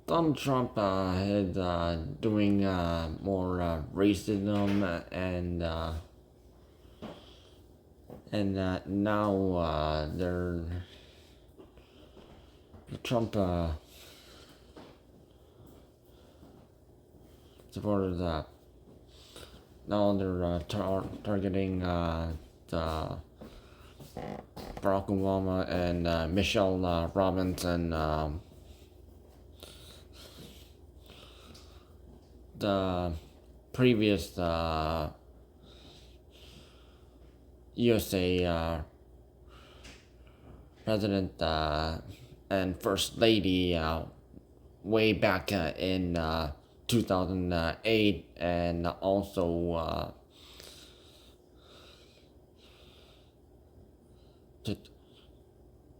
Donald Trump is doing more racism and now they're Trump supporters now they're targeting the Barack Obama and Michelle Robinson. The previous USA president and first lady way back in 2008 and also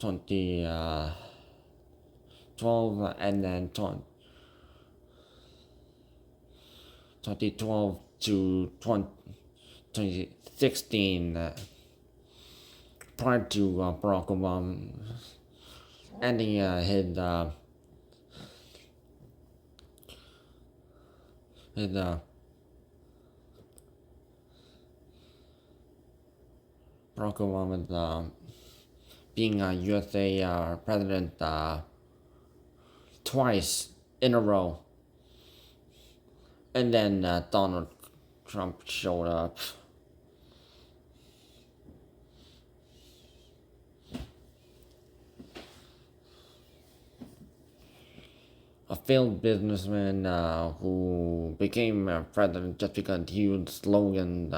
2012 and then 2012 to 2016 prior to Barack Obama ending his Barack Obama being a USA president twice in a row. And then Donald Trump showed up. A failed businessman who became president just because he used slogan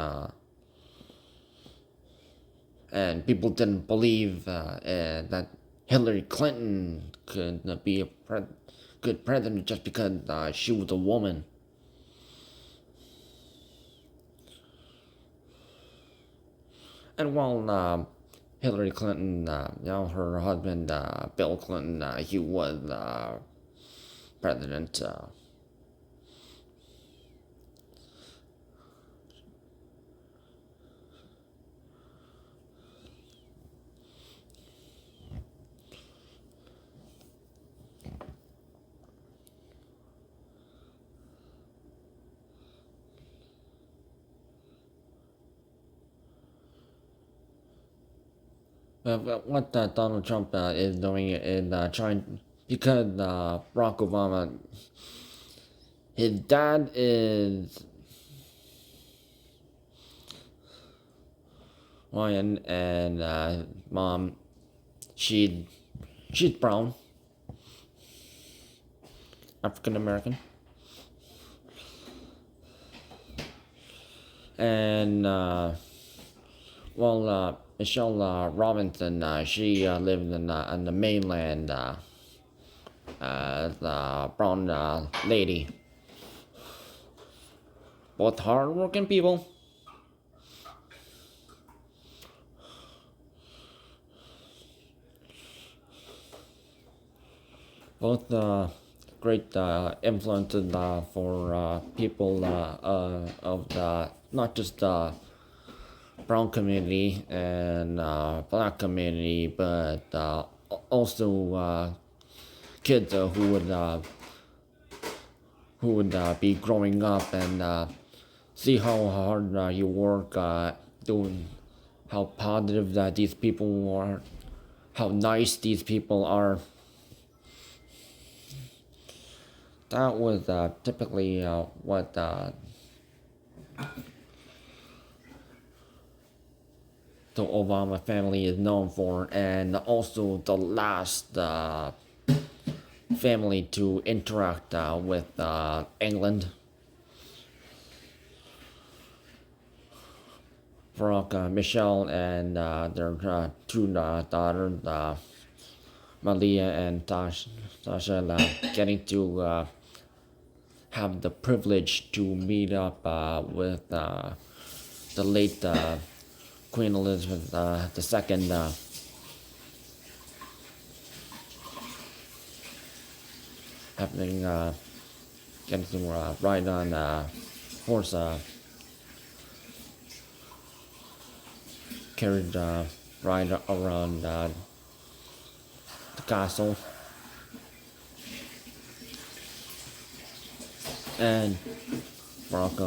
and people didn't believe that Hillary Clinton could be a good president just because she was a woman. And while Hillary Clinton, her husband Bill Clinton, he was president. What Donald Trump is doing is trying, because Barack Obama, his dad is Ryan and mom, she's brown, African American, and Michelle Robinson, she lived on the mainland as a brown lady. Both hardworking people. Both great influences for people of the not just the brown community and black community, but also kids who would be growing up and see how hard you work, doing how positive that these people are, how nice these people are. That was typically what the Obama family is known for, and also the last family to interact with England. Barack, Michelle, and their two daughters, Malia and Tasha, getting to have the privilege to meet up with the late Queen Elizabeth II. Having getting to ride on a horse, carried ride around the castle. and Barack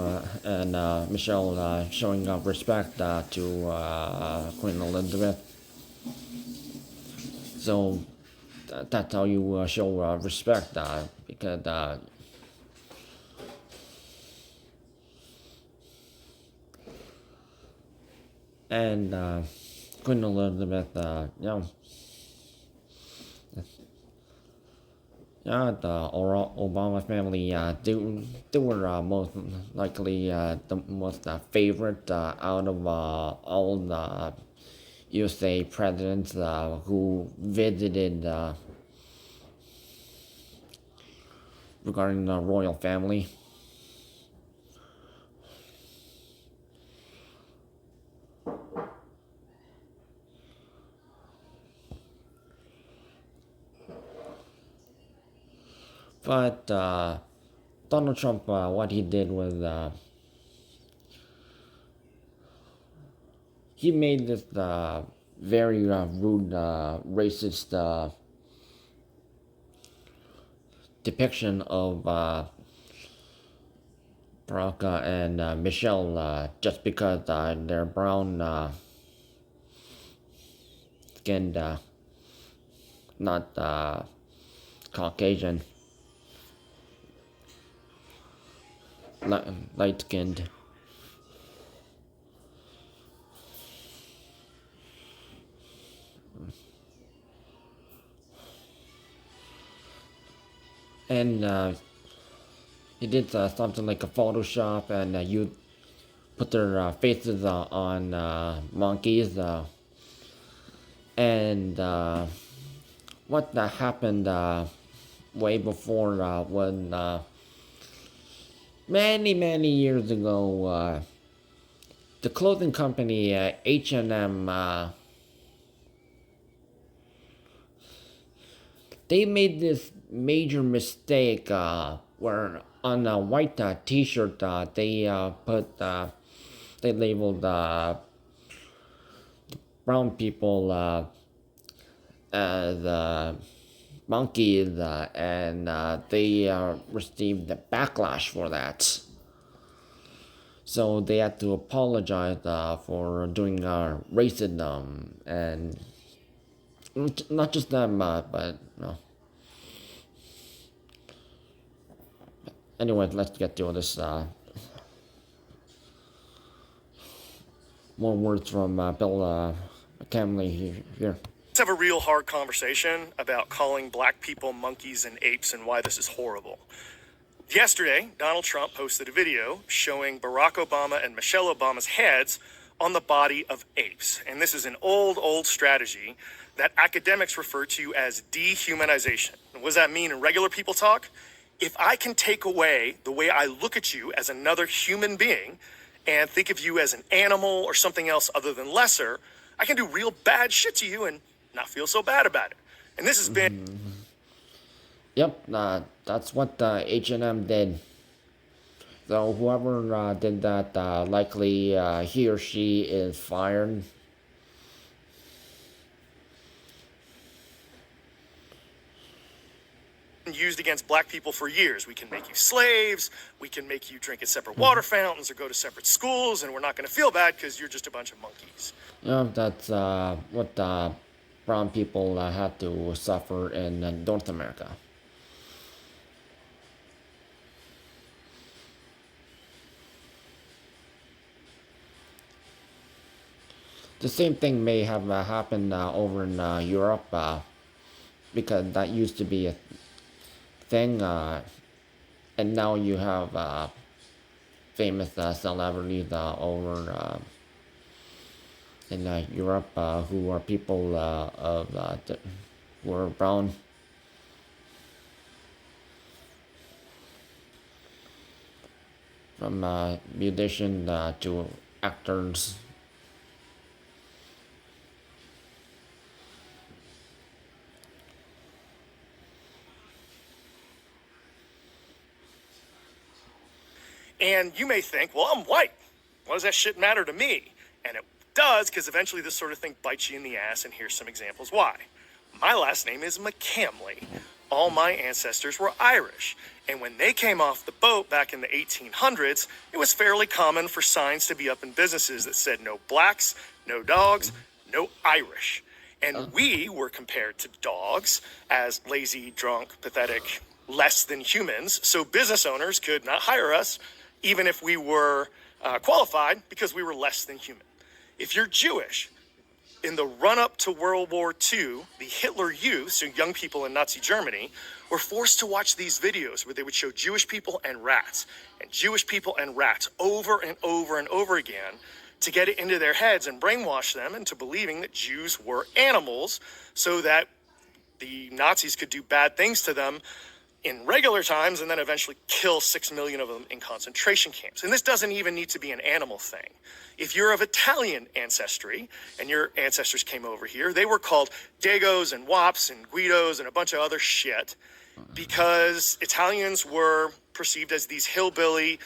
and Michelle showing respect to Queen Elizabeth. So that's how you show respect, because and Queen Elizabeth, yeah, the Obama family, they were most likely the most favorite out of all the USA presidents who visited regarding the royal family. But Donald Trump, what he did was he made this very rude, racist depiction of Barack and Michelle just because they're brown skinned, not Caucasian, light skinned. And he did something like a Photoshop, and you put their faces on monkeys. And what happened way before when many years ago, the clothing company H&M, they made this major mistake where on a white T-shirt they they labeled brown people as monkeys, and they received the backlash for that. So they had to apologize for doing racism, and not just them, but no. Anyway, let's get to this. More words from Bill McCamley here. Let's have a real hard conversation about calling black people monkeys and apes and why this is horrible. Yesterday, Donald Trump posted a video showing Barack Obama and Michelle Obama's heads on the body of apes. And this is an old strategy that academics refer to as dehumanization. And what does that mean in regular people talk? If I can take away the way I look at you as another human being and think of you as an animal or something else other than lesser, I can do real bad shit to you and not feel so bad about it. And this has been... Yep, that's what H&M did. So whoever did that, likely he or she is fired. Used against black people for years. We can make you slaves, we can make you drink at separate water fountains or go to separate schools, and we're not going to feel bad because you're just a bunch of monkeys. Yeah, that's what brown people had to suffer in North America. The same thing may have happened over in Europe, because that used to be a thing, and now you have famous celebrities over in Europe who are people who are brown. From musicians to actors. And you may think, well, I'm white. What does that shit matter to me? And it does, because eventually this sort of thing bites you in the ass, and here's some examples why. My last name is McCamley. all my ancestors were Irish. And when they came off the boat back in the 1800s, it was fairly common for signs to be up in businesses that said no blacks, no dogs, no Irish. And we were compared to dogs as lazy, drunk, pathetic, less than humans. So business owners could not hire us, even if we were qualified, because we were less than human. If you're Jewish, in the run-up to World War II, the Hitler Youth, so young people in Nazi Germany, were forced to watch these videos where they would show Jewish people and rats, and Jewish people and rats over and over and over again to get it into their heads and brainwash them into believing that Jews were animals so that the Nazis could do bad things to them in regular times and then eventually kill 6 million of them in concentration camps. And this doesn't even need to be an animal thing. If you're of Italian ancestry and your ancestors came over here, they were called Dagos and Wops and Guidos and a bunch of other shit because Italians were perceived as these hillbilly,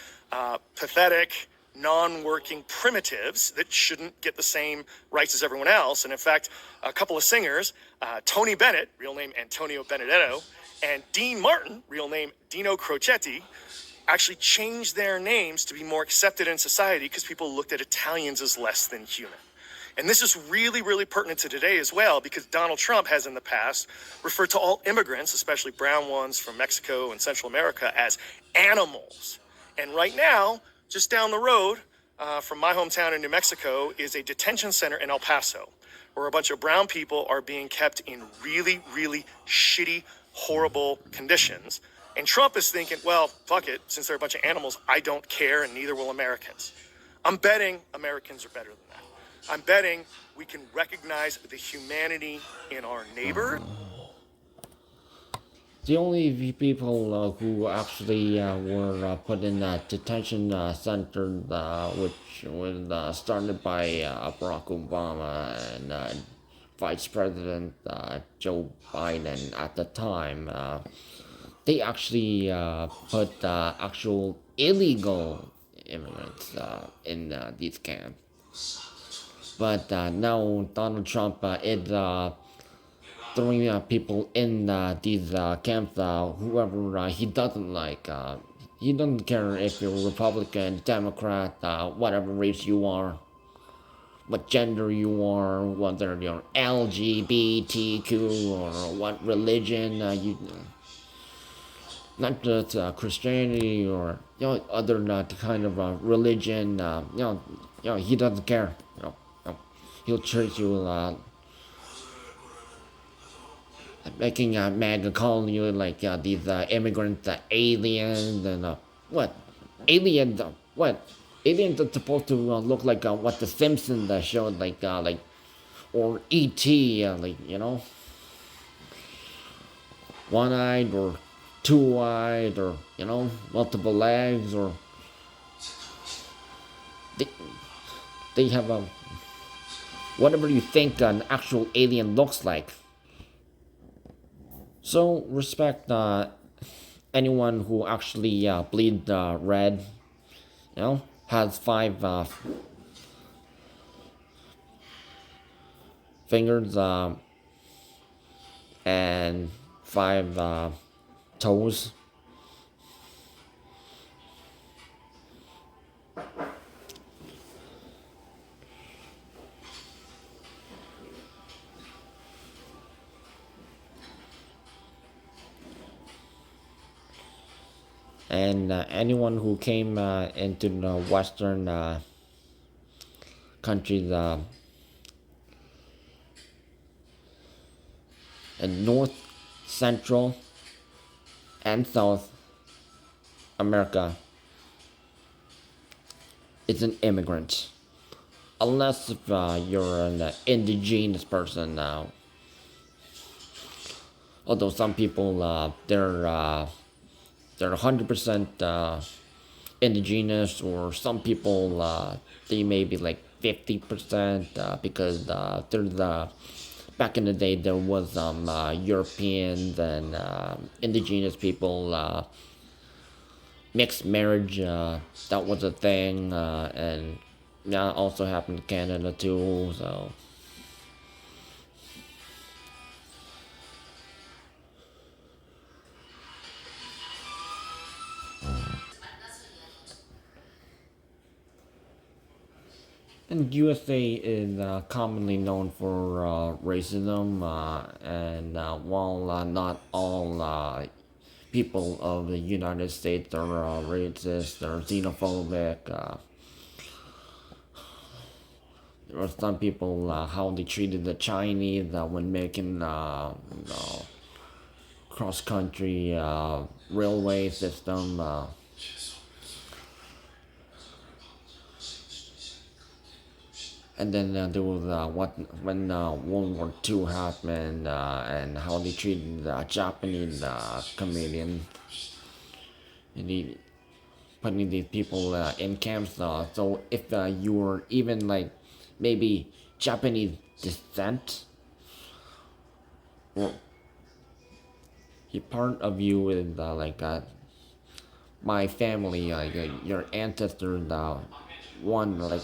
pathetic, non-working primitives that shouldn't get the same rights as everyone else. And in fact, a couple of singers, Tony Bennett, real name Antonio Benedetto, and Dean Martin, real name Dino Crocetti, actually changed their names to be more accepted in society because people looked at Italians as less than human. And this is really, really pertinent to today as well, because Donald Trump has in the past referred to all immigrants, especially brown ones from Mexico and Central America, as animals. And right now, just down the road from my hometown in New Mexico is a detention center in El Paso, where a bunch of brown people are being kept in really, really shitty, horrible conditions. And Trump is thinking, well, fuck it, since they're a bunch of animals, I don't care, and neither will Americans. I'm betting Americans are better than that. I'm betting we can recognize the humanity in our neighbor. The only people who actually were put in that detention center, which was started by Barack Obama and Vice President Joe Biden at the time, they actually put actual illegal immigrants in these camps. But now Donald Trump is throwing people in these camps, whoever he doesn't like. He doesn't care if you're Republican, Democrat, whatever race you are, what gender you are, whether you're LGBTQ or what religion you. Not just Christianity or other kind of religion. He doesn't care. He'll treat you making MAGA calling you like these immigrant aliens and what aliens? What aliens are supposed to look like what the Simpsons showed like or ET one-eyed or two-eyed or multiple legs or they have a whatever you think an actual alien looks like. So respect anyone who actually bleeds red, has 5 fingers and 5 toes. And anyone who came into the Western countries in North, Central, and South America is an immigrant. Unless if you're an indigenous person now. Although some people, they're 100% indigenous, or some people, they may be like 50% because there's back in the day there was some Europeans and indigenous people, mixed marriage, that was a thing, and that also happened in Canada too, so. And USA is commonly known for racism, and while not all people of the United States are racist or xenophobic, there were some people how they treated the Chinese when making cross country railway system. And then there was what when World War II happened and how they treated the Japanese comedian, and he putting these people in camps. So if you were even like maybe Japanese descent, or a part of you is like my family, like your ancestors, one like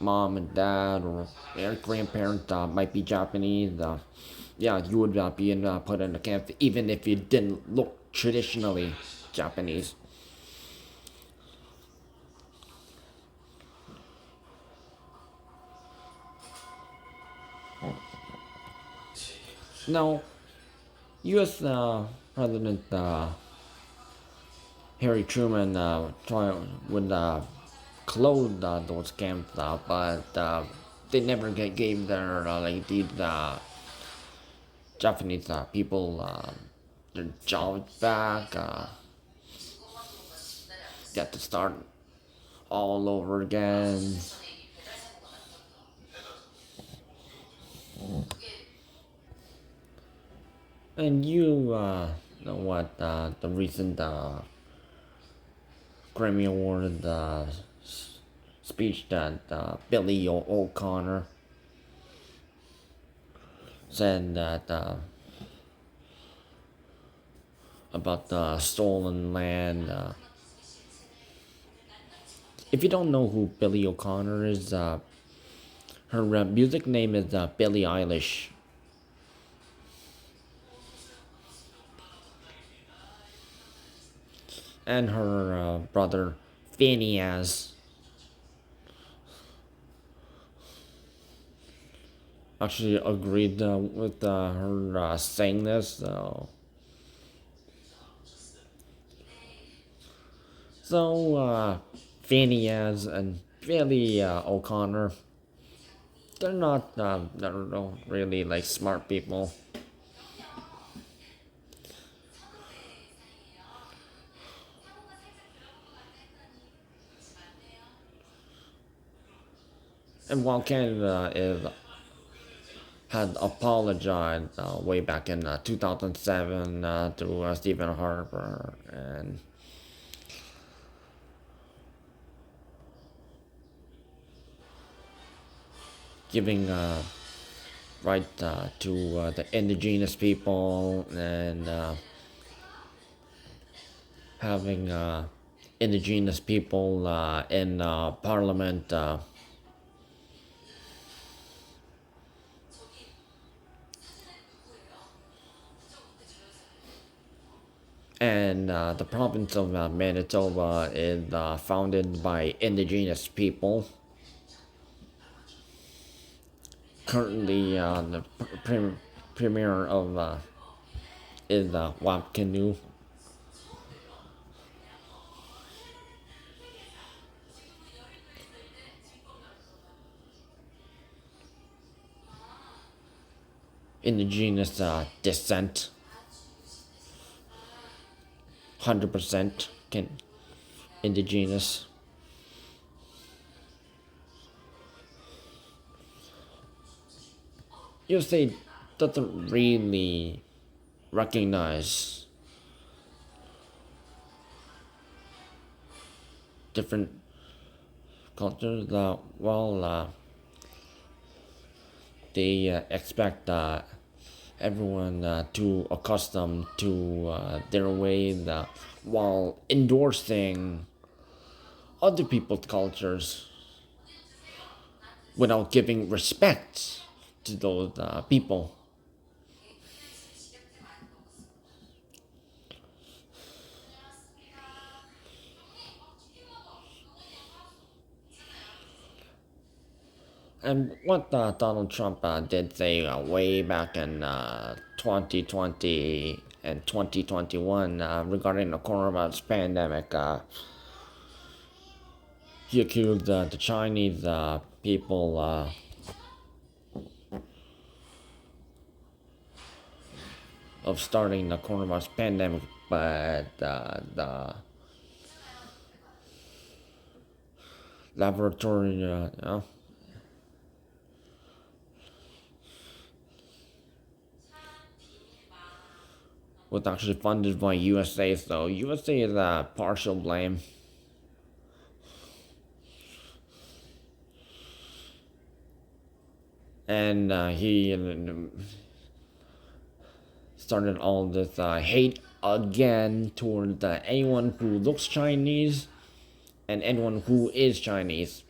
mom and dad or their grandparents might be Japanese. Yeah, you would be put in a camp even if you didn't look traditionally Japanese. Now, U.S. President Harry Truman would close those camps, but they never gave their like these Japanese people their jobs back. Got to start all over again. And you know what the recent Grammy Award speech that Billy O'Connor said that about the stolen land. If you don't know who Billy O'Connor is, her music name is Billie Eilish. And her brother Phineas actually agreed with her saying this. So Phineas and Billy O'Connor, they're not really like smart people. And while Canada is had apologized way back in 2007 to Stephen Harper and giving right to the indigenous people and having indigenous people in parliament. And the province of Manitoba is founded by indigenous people. Currently, the premier of is Wapkinu. Indigenous descent, 100% can indigenous. You say doesn't really recognize different cultures. They expect everyone to accustom to their ways while endorsing other people's cultures without giving respect to those people. And what Donald Trump did say way back in 2020 and 2021 regarding the coronavirus pandemic, he accused the Chinese people of starting the coronavirus pandemic, but the laboratory, was actually funded by USA, so USA is partial blame. And he started all this hate again toward anyone who looks Chinese and anyone who is Chinese.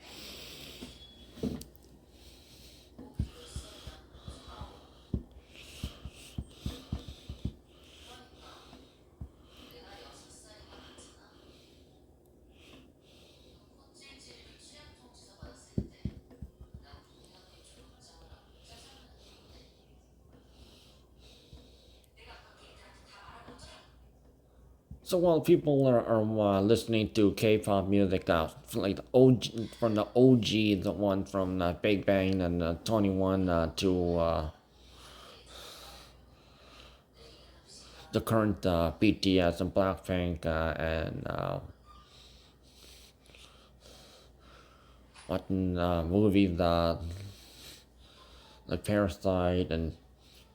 So while people are listening to K-pop music, like the OG, from the OG, the one from Big Bang and 21 to the current BTS and Blackpink and watching movies like Parasite and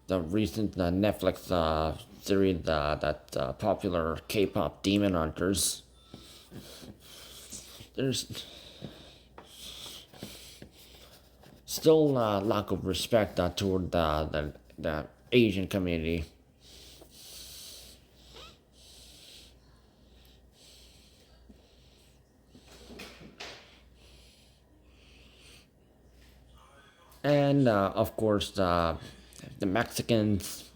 the recent Netflix series that popular K-pop Demon Hunters. There's still a lack of respect toward the Asian community. And of course, the Mexicans,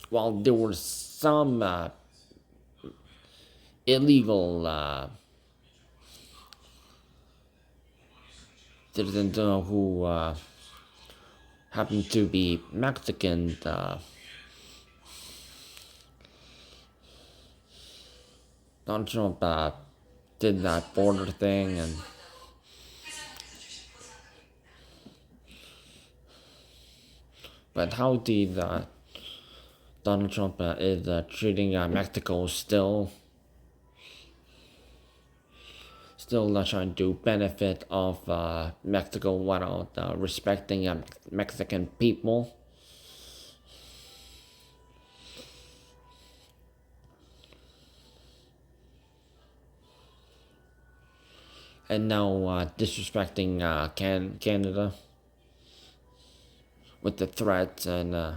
while there were some illegal citizens who happened to be Mexican, Donald Trump did that border thing, and but how did Donald Trump is treating Mexico still trying to benefit of Mexico without respecting Mexican people. And now disrespecting Canada with the threats and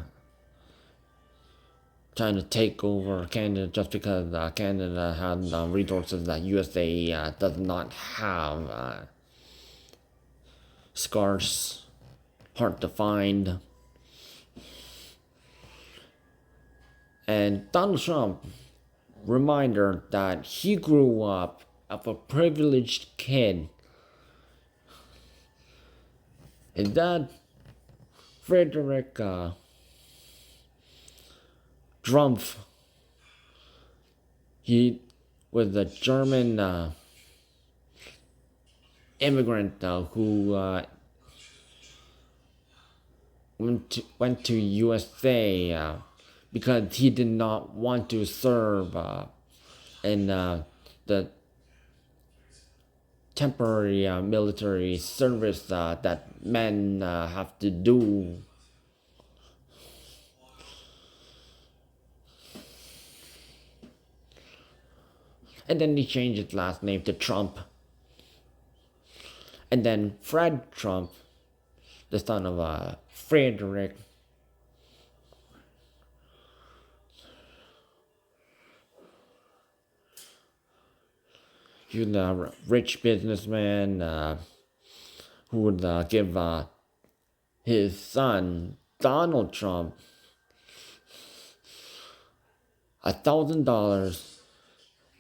trying to take over Canada just because Canada has resources that USA does not have. Scarce, hard to find. And Donald Trump, reminder that he grew up of a privileged kid. His dad, Frederick Drumpf, he was a German immigrant who went to USA because he did not want to serve in the temporary military service that men have to do. And then he changed his last name to Trump. And then Fred Trump, the son of Frederick, he was a rich businessman who would give his son, Donald Trump, $1,000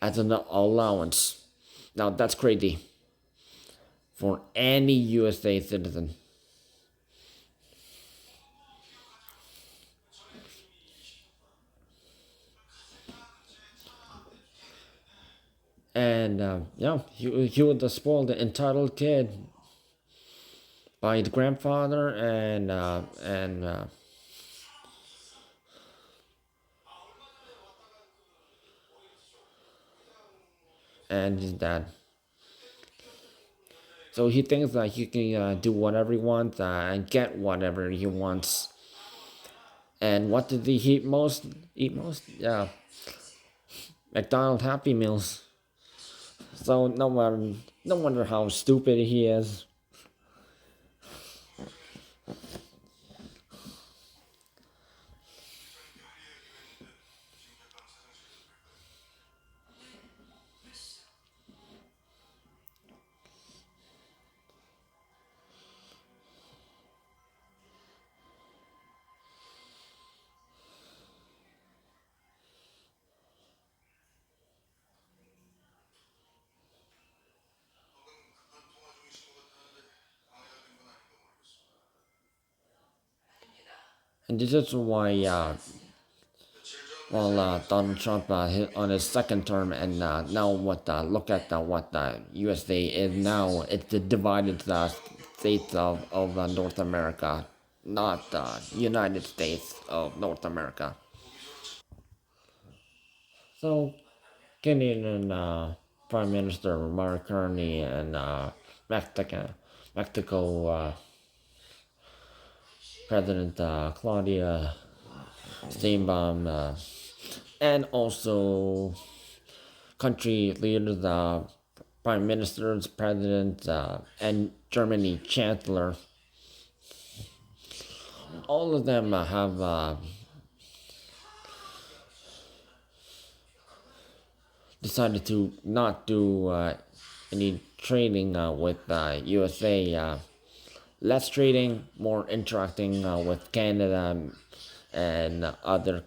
as an allowance. Now that's crazy. for any USA citizen. And he was a spoiled, entitled kid by his grandfather and his dad. So he thinks that he can do whatever he wants and get whatever he wants. And what did he eat most? Yeah, McDonald's Happy Meals. So no wonder how stupid he is. And this is why, Donald Trump on his second term, and now look at what the USA is now. It's the divided states of North America, not the United States of North America. So, Canadian Prime Minister Mark Carney and Mexico President Claudia Steinbaum, and also country leaders, prime ministers, presidents, and Germany chancellor. All of them have decided to not do any trading with USA. Less trading, more interacting with Canada and other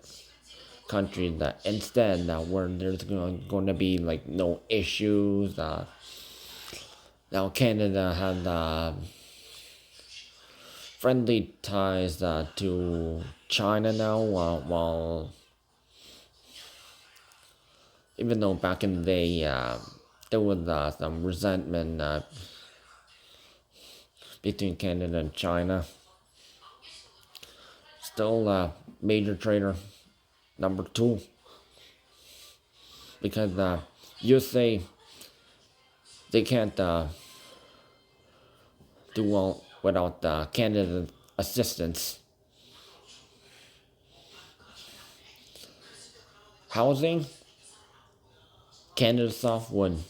countries that instead where there's going to be like no issues. Now Canada had friendly ties to China now, while even though back in the day there was some resentment between Canada and China. Still major trader number 2, because USA, they can't do well without Canada's assistance. Housing, Canada softwood,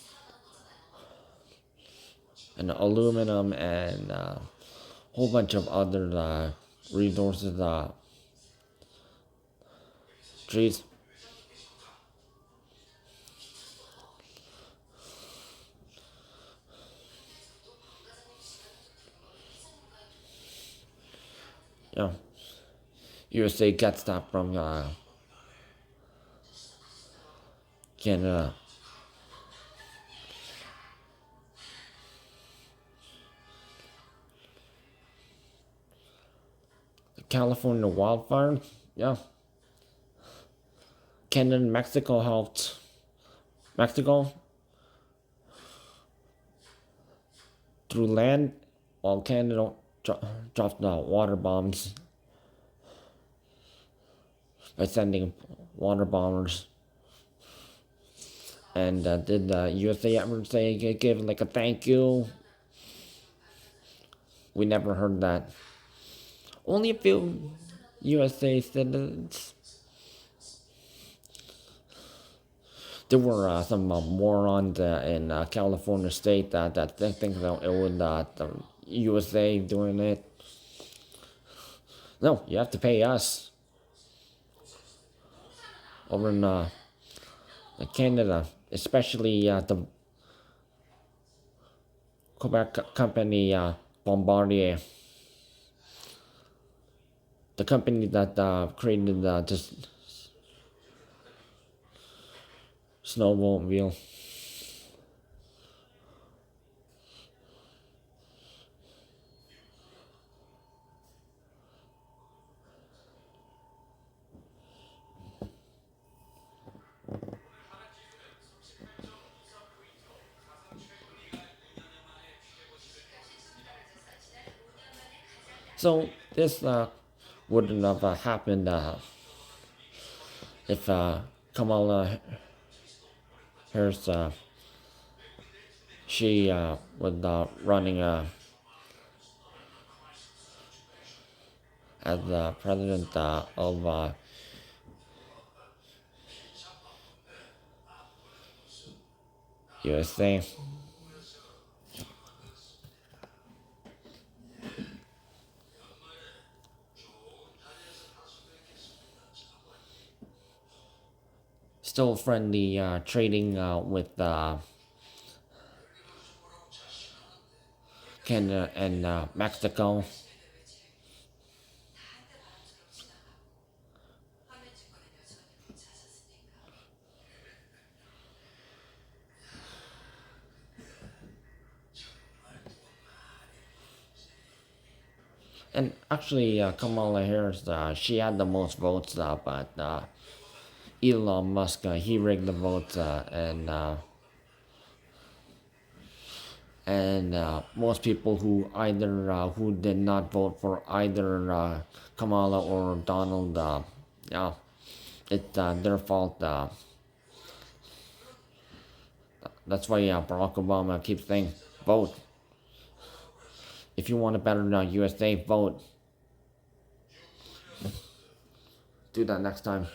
and aluminum, and a whole bunch of other resources, trees. Yeah, USA gets that from Canada. The California wildfires, yeah. Canada and Mexico helped. Mexico through land, while Canada dropped water bombs by sending water bombers. And did the USA ever give like a thank you? We never heard that. Only a few USA citizens. There were some morons in California state that think that it was the USA doing it. No, you have to pay us over in Canada, especially the Quebec company Bombardier, the company that created this snowmobile. So this wouldn't have happened if Kamala Harris she was running as the president of USA. Still friendly trading with Canada and Mexico. And actually, Kamala Harris, she had the most votes, but Elon Musk, he rigged the votes, and most people who either who did not vote for either Kamala or Donald, yeah, it's their fault. That's why Barack Obama keeps saying, vote. If you want a better USA, vote. Do that next time.